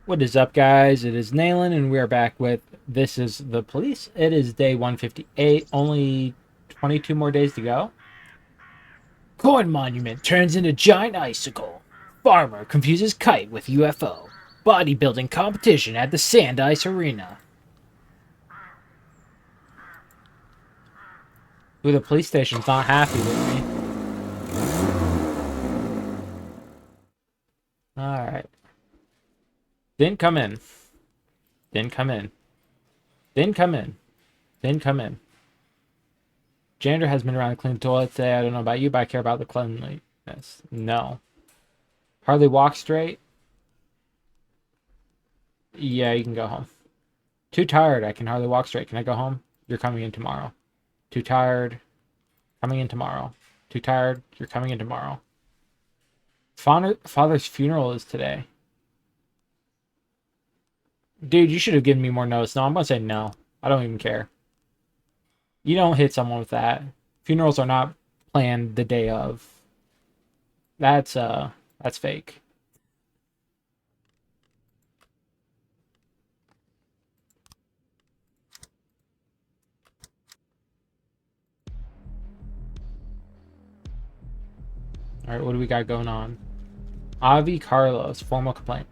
What is up, guys? It is Nayland, and we are back with This is the Police. It is day 158, only 22 more days to go. Corn monument turns into giant icicle. Farmer confuses kite with UFO. Bodybuilding competition at the Sand Ice Arena. Ooh, the police station's not happy with me. Alright. Didn't come in. Didn't come in. Didn't come in. Didn't come in. Janitor has been around to clean the toilet today. I don't know about you, but I care about the cleanliness. No. Hardly walk straight. Yeah, you can go home. Too tired. I can hardly walk straight. Can I go home? You're coming in tomorrow. Too tired. Coming in tomorrow. Too tired. You're coming in tomorrow. Father's funeral is today. Dude, you should have given me more notice. No, I'm going to say no. I don't even care. You don't hit someone with that. Funerals are not planned the day of. That's fake. Alright, what do we got going on? Avi Carlos, formal complaint.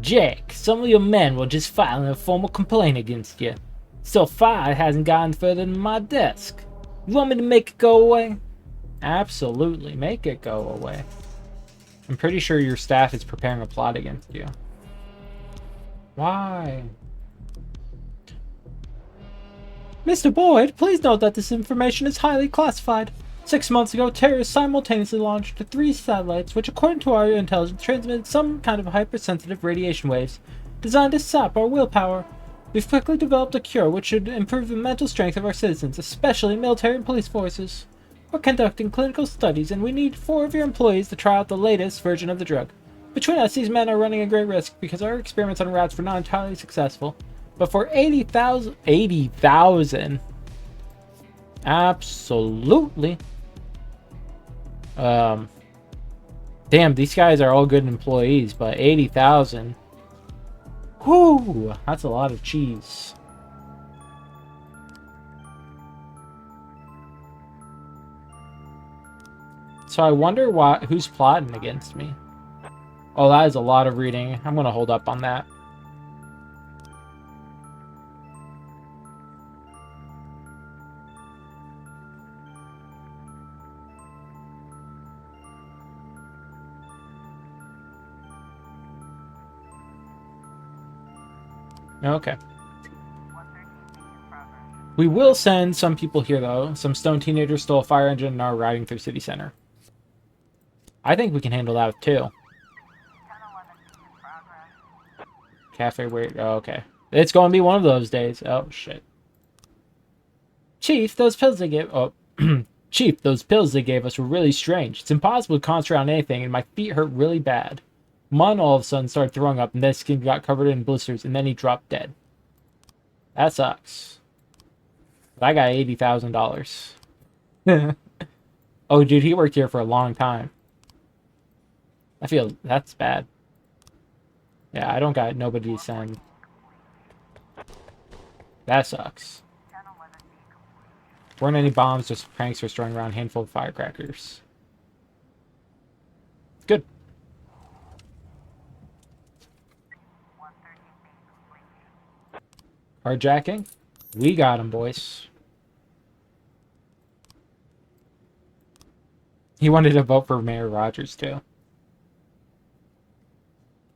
Jake, some of your men were just filing a formal complaint against you. So far, it hasn't gotten further than my desk. You want me to make it go away? Absolutely, make it go away. I'm pretty sure your staff is preparing a plot against you. Why? Mr. Boyd, please note that this information is highly classified. 6 months ago, terrorists simultaneously launched 3 satellites, which according to our intelligence transmitted some kind of hypersensitive radiation waves designed to sap our willpower. We've quickly developed a cure which should improve the mental strength of our citizens, especially military and police forces. We're conducting clinical studies, and we need 4 of your employees to try out the latest version of the drug. Between us, these men are running a great risk because our experiments on rats were not entirely successful. But for 80,000... 80,000? Absolutely. Damn, these guys are all good employees, but 80,000. Whew, that's a lot of cheese. So I wonder who's plotting against me. Oh, that is a lot of reading. I'm gonna hold up on that. Okay. We will send some people here, though. Some stone teenagers stole a fire engine and are riding through city center. I think we can handle that, too. Cafe wait. Oh, okay. It's going to be one of those days. Oh, shit. Chief, those pills they gave... Oh, Chief, those pills they gave us were really strange. It's impossible to concentrate on anything, and my feet hurt really bad. Mun all of a sudden started throwing up, and then his skin got covered in blisters, and then he dropped dead. That sucks. But I got $80,000. Oh, dude, he worked here for a long time. I feel that's bad. Yeah, I don't got nobody to send. That sucks. Weren't any bombs, just pranksters throwing around a handful of firecrackers. Good. Carjacking? We got him, boys. He wanted to vote for Mayor Rogers, too.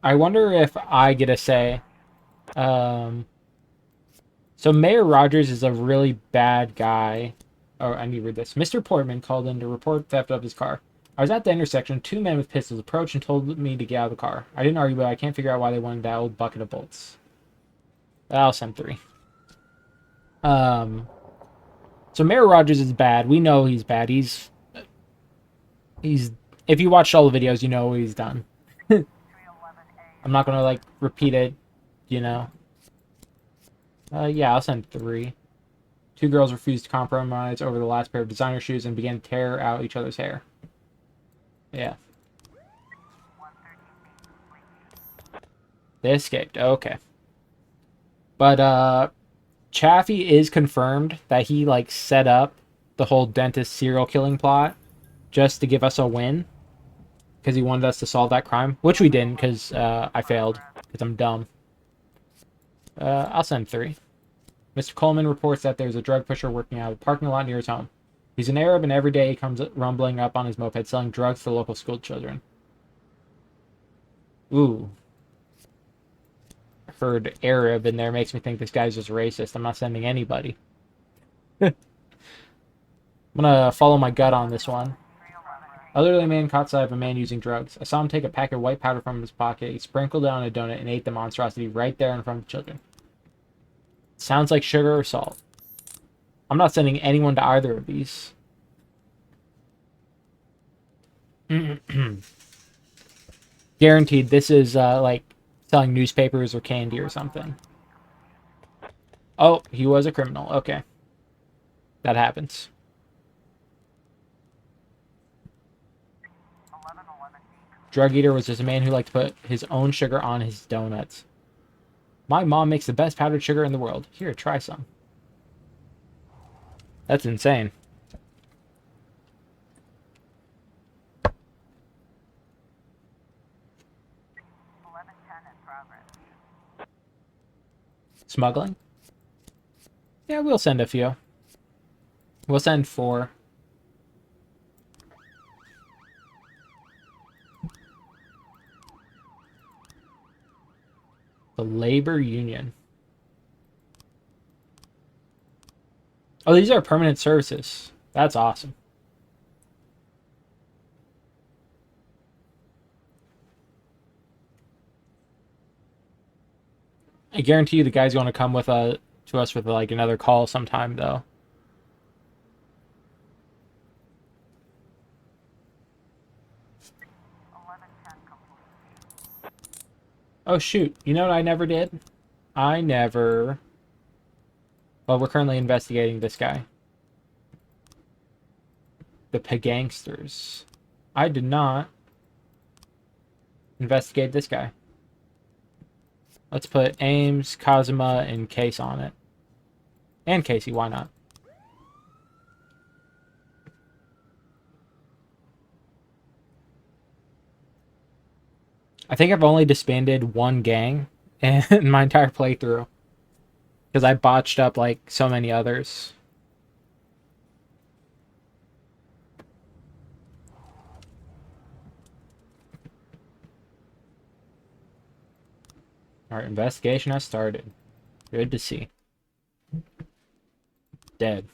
I wonder if I get a say. So Mayor Rogers is a really bad guy. Oh, I need to read this. Mr. Portman called in to report theft of his car. I was at the intersection. 2 men with pistols approached and told me to get out of the car. I didn't argue, but I can't figure out why they wanted that old bucket of bullets. I'll send 3. So Mayor Rogers is bad. We know he's bad. He's if you watched all the videos, you know what he's done. I'm not gonna like repeat it, you know. Yeah, I'll send 3. 2 girls refused to compromise over the last pair of designer shoes and began to tear out each other's hair. Yeah. They escaped. Okay. But Chaffee is confirmed that he like set up the whole dentist serial killing plot just to give us a win because he wanted us to solve that crime, which we didn't because I failed because I'm dumb. I'll send 3. Mr. Coleman reports that there's a drug pusher working out of the parking lot near his home. He's an Arab, and every day he comes rumbling up on his moped selling drugs to local school children. Ooh. Heard Arab in there makes me think this guy's just racist. I'm not sending anybody. I'm gonna follow my gut on this one. Elderly man caught sight of a man using drugs. I saw him take a pack of white powder from his pocket. He sprinkled it on a donut and ate the monstrosity right there in front of the children. Sounds like sugar or salt. I'm not sending anyone to either of these. Guaranteed this is like selling newspapers or candy or something. Oh, he was a criminal. Okay. That happens. Drug eater was just a man who liked to put his own sugar on his donuts. My mom makes the best powdered sugar in the world. Here, try some. That's insane. Smuggling? Yeah, we'll send a few. We'll send 4. The labor union. Oh, these are permanent services. That's awesome. I guarantee you the guy's going to come with to us with like another call sometime though. Oh shoot, you know what I never did? Well, we're currently investigating this guy. The Pagangsters. I did not investigate this guy. Let's put Ames, Kazuma, and Case on it. And Casey, why not? I think I've only disbanded 1 gang in my entire playthrough. Because I botched up like so many others. Alright, investigation has started. Good to see. Dead.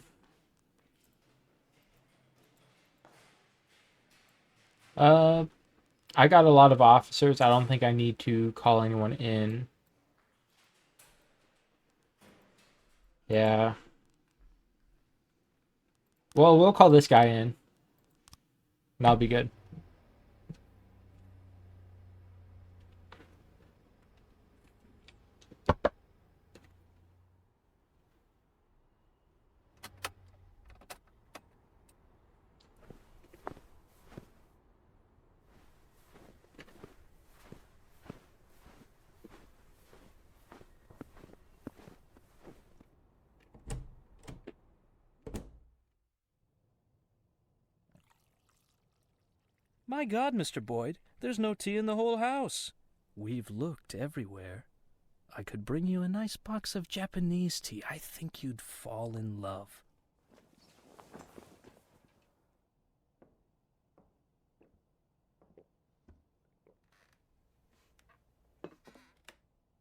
I got a lot of officers. I don't think I need to call anyone in. Yeah. Well, we'll call this guy in. That'll be good. My God, Mr. Boyd, there's no tea in the whole house. We've looked everywhere. I could bring you a nice box of Japanese tea. I think you'd fall in love.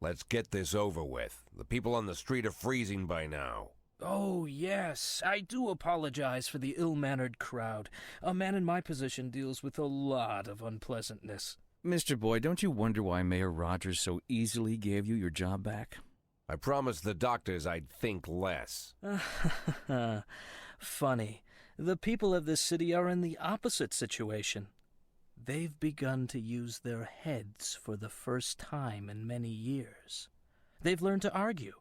Let's get this over with. The people on the street are freezing by now. Oh, yes, I do apologize for the ill-mannered crowd. A man in my position deals with a lot of unpleasantness. Mr. Boyd, don't you wonder why Mayor Rogers so easily gave you your job back? I promised the doctors I'd think less. Funny. The people of this city are in the opposite situation. They've begun to use their heads for the first time in many years. They've learned to argue,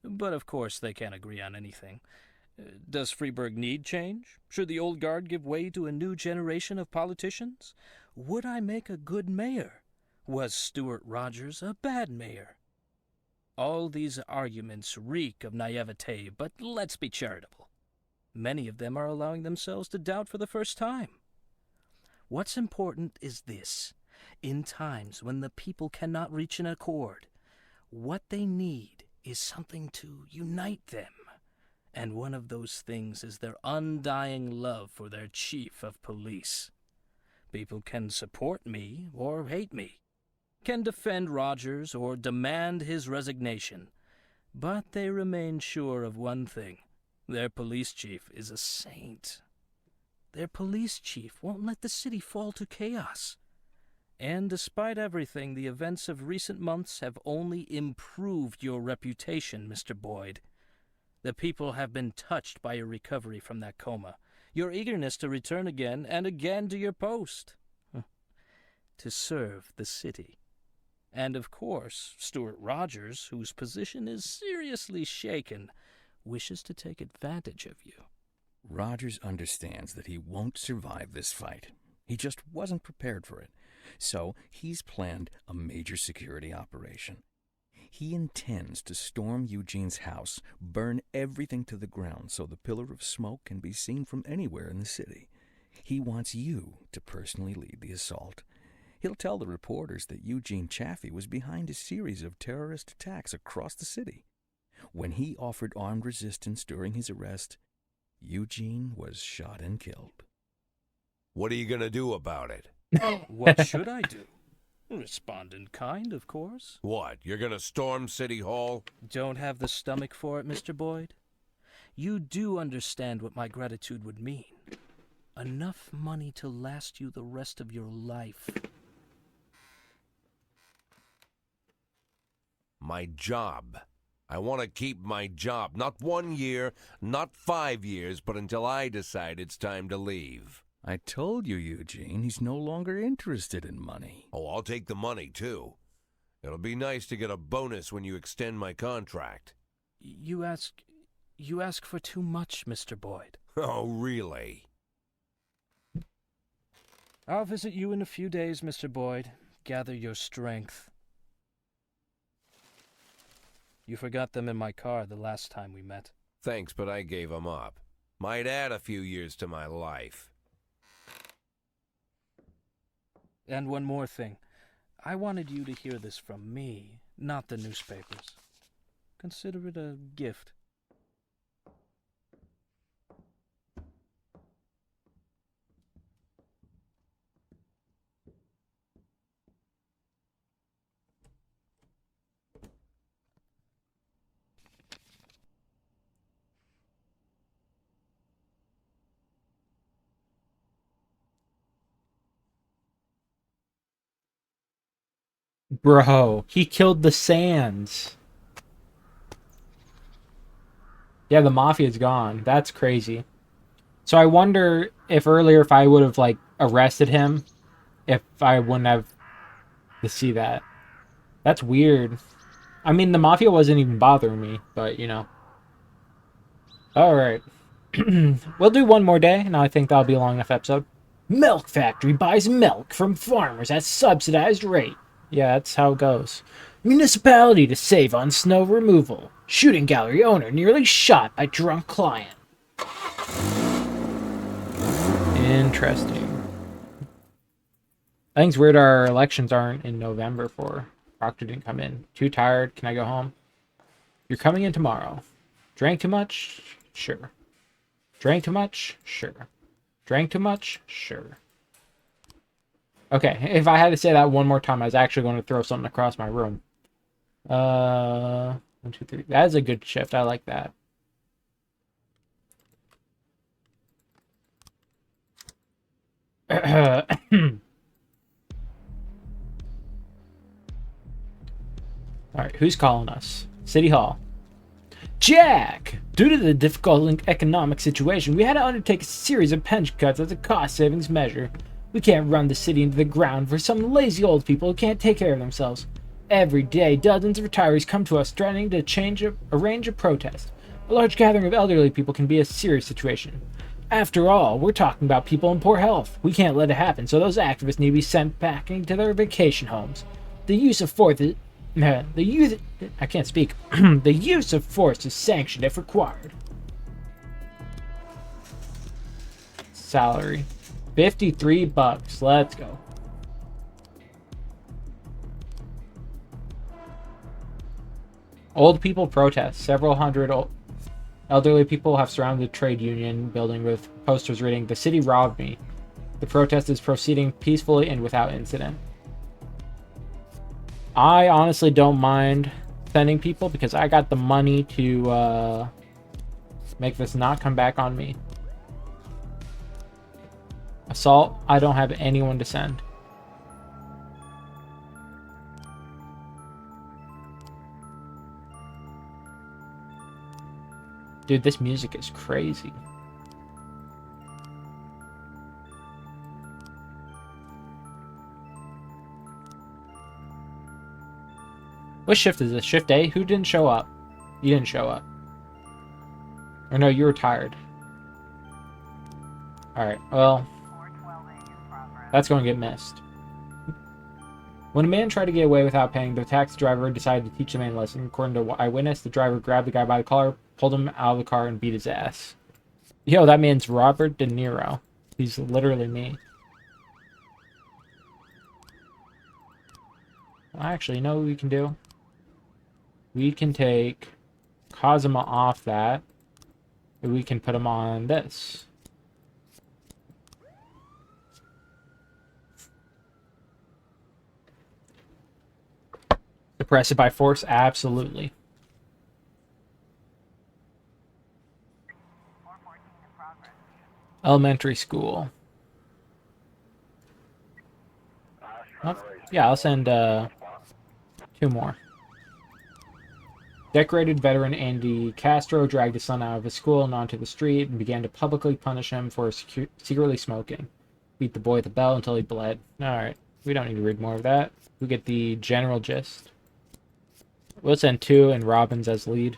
but of course they can't agree on anything. Does Freeburg need change? Should the old guard give way to a new generation of politicians? Would I make a good mayor? Was Stuart Rogers a bad mayor? All these arguments reek of naivete, but let's be charitable. Many of them are allowing themselves to doubt for the first time. What's important is this. In times when the people cannot reach an accord, what they need is something to unite them. And one of those things is their undying love for their chief of police. People can support me or hate me, can defend Rogers or demand his resignation, but they remain sure of one thing. Their police chief is a saint. Their police chief won't let the city fall to chaos. And despite everything, the events of recent months have only improved your reputation, Mr. Boyd. The people have been touched by your recovery from that coma, your eagerness to return again and again to your post, to serve the city. And of course, Stuart Rogers, whose position is seriously shaken, wishes to take advantage of you. Rogers understands that he won't survive this fight. He just wasn't prepared for it. So he's planned a major security operation. He intends to storm Eugene's house, burn everything to the ground so the pillar of smoke can be seen from anywhere in the city. He wants you to personally lead the assault. He'll tell the reporters that Eugene Chaffee was behind a series of terrorist attacks across the city. When he offered armed resistance during his arrest, Eugene was shot and killed. What are you going to do about it? What should I do? Respond in kind, of course. What, you're going to storm City Hall? Don't have the stomach for it, Mr. Boyd? You do understand what my gratitude would mean. Enough money to last you the rest of your life. My job. I want to keep my job. Not 1 year, not 5 years, but until I decide it's time to leave. I told you, Eugene, he's no longer interested in money. Oh, I'll take the money, too. It'll be nice to get a bonus when you extend my contract. You ask for too much, Mr. Boyd. Oh, really? I'll visit you in a few days, Mr. Boyd. Gather your strength. You forgot them in my car the last time we met. Thanks, but I gave them up. Might add a few years to my life. And one more thing. I wanted you to hear this from me, not the newspapers. Consider it a gift. Bro, he killed the Sands. Yeah, the Mafia's gone. That's crazy. So I wonder if earlier if I would have, like, arrested him, if I wouldn't have to see that. That's weird. I mean, the Mafia wasn't even bothering me, but, you know. Alright. We'll do one more day, and I think that'll be a long enough episode. Milk factory buys milk from farmers at subsidized rate. Yeah, that's how it goes. Municipality to save on snow removal. Shooting gallery owner nearly shot by drunk client. Interesting. I think it's weird our elections aren't in November for Proctor didn't come in. Too tired. Can I go home? You're coming in tomorrow. Drank too much? Sure. Drank too much? Sure. Drank too much? Sure. Okay, if I had to say that one more time, I was actually going to throw something across my room. 1, 2, 3. That is a good shift. I like that. Alright, who's calling us? City Hall. Jack! Due to the difficult economic situation, we had to undertake a series of pension cuts as a cost savings measure. We can't run the city into the ground for some lazy old people who can't take care of themselves. Every day, dozens of retirees come to us threatening to arrange a protest. A large gathering of elderly people can be a serious situation. After all, we're talking about people in poor health. We can't let it happen, so those activists need to be sent back into their vacation homes. The use of force is, I can't speak. The use of force is sanctioned if required. Salary. $53. Let's go. Old people protest. Several hundred elderly people have surrounded the trade union building with posters reading, "The city robbed me." The protest is proceeding peacefully and without incident. I honestly don't mind sending people because I got the money to make this not come back on me. Assault, I don't have anyone to send. Dude, this music is crazy. What shift is this? Shift A? Who didn't show up? You didn't show up. Or no, you were tired. Alright, well, that's going to get missed. When a man tried to get away without paying, the taxi driver decided to teach the man a lesson. According to eyewitness, the driver grabbed the guy by the collar, pulled him out of the car, and beat his ass. Yo, that man's Robert De Niro. He's literally me. Actually, you know what we can do? We can take Kazuma off that, and we can put him on this. Suppress it by force? Absolutely. Elementary school. Oh, yeah, I'll send 2 more. Decorated veteran Andy Castro dragged his son out of his school and onto the street and began to publicly punish him for secretly smoking. Beat the boy at the bell until he bled. Alright, we don't need to read more of that. We get the general gist. We'll send 2 and Robbins as lead.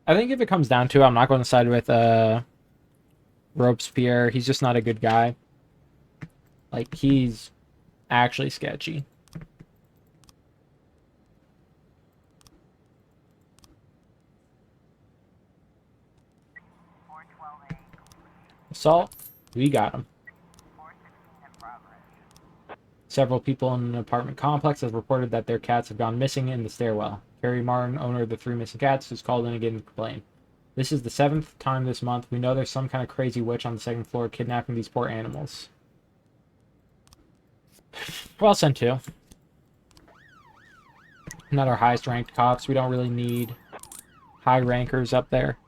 I think if it comes down to it, I'm not going to side with Robespierre. He's just not a good guy. Like, he's actually sketchy. Assault, we got him. Several people in an apartment complex have reported that their cats have gone missing in the stairwell. Carrie Martin, owner of the 3 missing cats, has called in again to complain. This is the 7th time this month. We know there's some kind of crazy witch on the 2nd floor kidnapping these poor animals. Well, send 2. Not our highest ranked cops. We don't really need high rankers up there.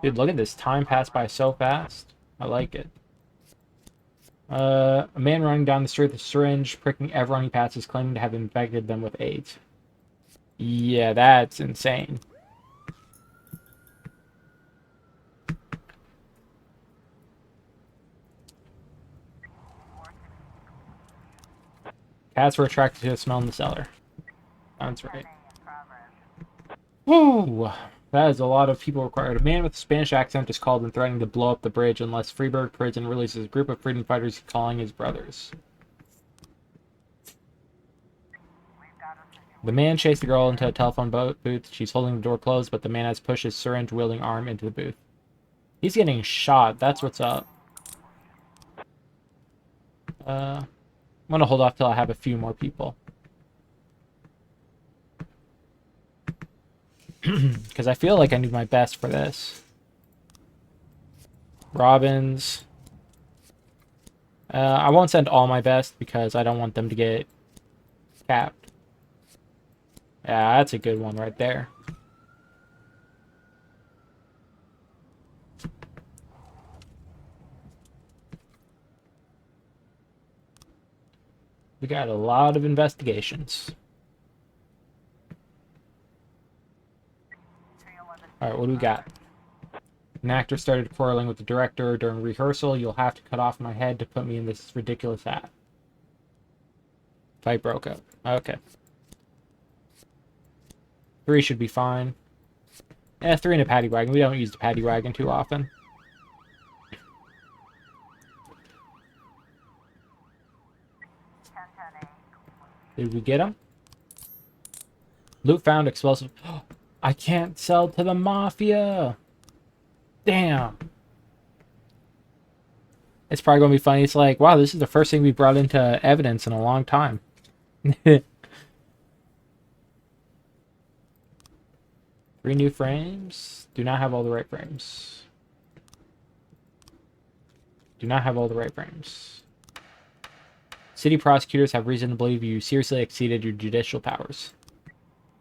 Dude, look at this. Time passed by so fast. I like it. A man running down the street with a syringe, pricking everyone he passes, claiming to have infected them with AIDS. Yeah, that's insane. Cats were attracted to the smell in the cellar. Sounds right. Woo! That is a lot of people required. A man with a Spanish accent is called and threatening to blow up the bridge unless Freiburg Prison releases a group of freedom fighters calling his brothers. The man chased the girl into a telephone booth. She's holding the door closed, but the man has pushed his syringe-wielding arm into the booth. He's getting shot. That's what's up. I'm going to hold off till I have a few more people. Because I feel like I need my best for this. Robbins. I won't send all my best because I don't want them to get capped. Yeah, that's a good one right there. We got a lot of investigations. Alright, what do we got? An actor started quarreling with the director during rehearsal. You'll have to cut off my head to put me in this ridiculous hat. Fight broke up. Okay. 3 should be fine. 3 in a paddy wagon. We don't use the paddy wagon too often. Did we get him? Loot found, explosive. I can't sell to the mafia. Damn. It's probably going to be funny. It's like, wow, this is the first thing we brought into evidence in a long time. 3 new frames. Do not have all the right frames. Do not have all the right frames. City prosecutors have reason to believe you seriously exceeded your judicial powers.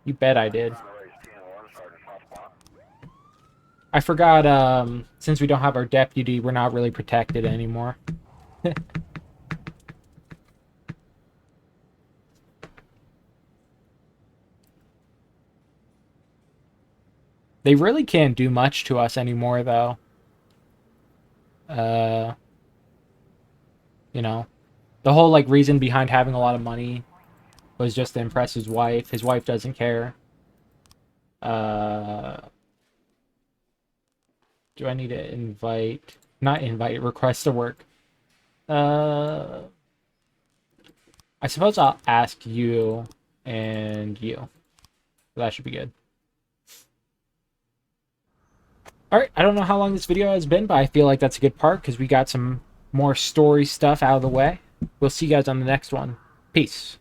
You bet I did. I forgot, since we don't have our deputy, we're not really protected anymore. They really can't do much to us anymore, though. You know, the whole, like, reason behind having a lot of money was just to impress his wife. His wife doesn't care. Do I need to invite... Not invite, request to work. I suppose I'll ask you and you. That should be good. Alright, I don't know how long this video has been, but I feel like that's a good part because we got some more story stuff out of the way. We'll see you guys on the next one. Peace.